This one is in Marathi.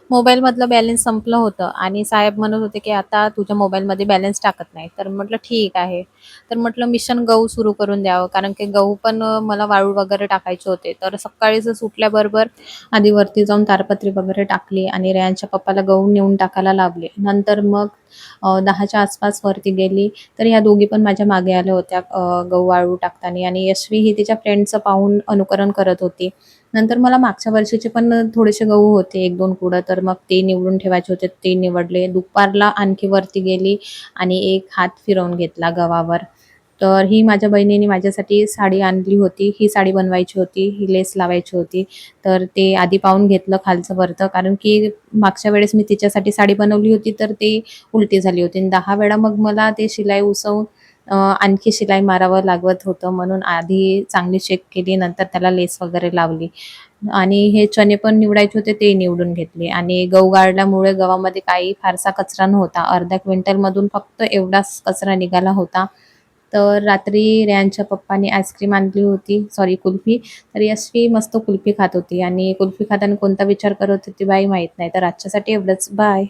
मोबाईलमधलं बॅलन्स संपलं होतं आणि साहेब म्हणत होते, की "आता तुझ्या मोबाईलमध्ये बॅलन्स टाकत नाही." तर म्हटलं, "ठीक आहे." तर म्हटलं मिशन गहू सुरू करून द्यावं, कारण की गहू पण मला वाळू वगैरे टाकायचे होते. तर सकाळीच उठल्याबरोबर आधी वरती जाऊन ताडपत्री वगैरे टाकली आणि रेयांच्या पप्पाला गहू नेऊन टाकायला लावले. नंतर मग 10च्या आसपास वरती गेली, तर ह्या दोघी पण माझ्या मागे आल्या होत्या गहू वाळू टाकताना आणि यशवी ही तिच्या फ्रेंडचं पाहून अनुकरण करत होती. नंतर मला मागच्या वर्षीचे पण थोडेसे गहू होते 1-2 कुडं, तर मग ते निवडून ठेवायचे होते, ते निवडले. दुपारला आणखी वरती गेली आणि एक हात फिरवून घेतला गव्हावर. तर ही माझ्या बहिणीने माझ्यासाठी साडी आणली होती. ही साडी बनवायची होती, ही लेस लावायची होती. तर ते आधी पाहून घेतलं खालचं वरतं, कारण की मागच्या वेळेस मी तिच्यासाठी साडी बनवली होती, तर ती उलटी झाली होती आणि 10 वेळा मग मला ते शिलाई उसवून आणखी शिलाई मारावं लागत होतं. म्हणून आधी चांगली चेक केली, नंतर त्याला लेस वगैरे लावली. आणि हे चणे पण निवडायचे होते ते निवडून घेतले आणि गहू गाळल्यामुळे गव्हामध्ये काही फारसा कचरा नव्हता. अर्ध्या क्विंटलमधून फक्त एवढाच कचरा निघाला होता. तर रात्री रेयांच्या पप्पांनी आईस्क्रीम आणली होती, सॉरी कुल्फी. तर यशवी मस्त कुल्फी खात होती आणि कुल्फी खाताना कोणता विचार करत होती बाई माहीत नाही. तर आजच्यासाठी एवढंच. बाय.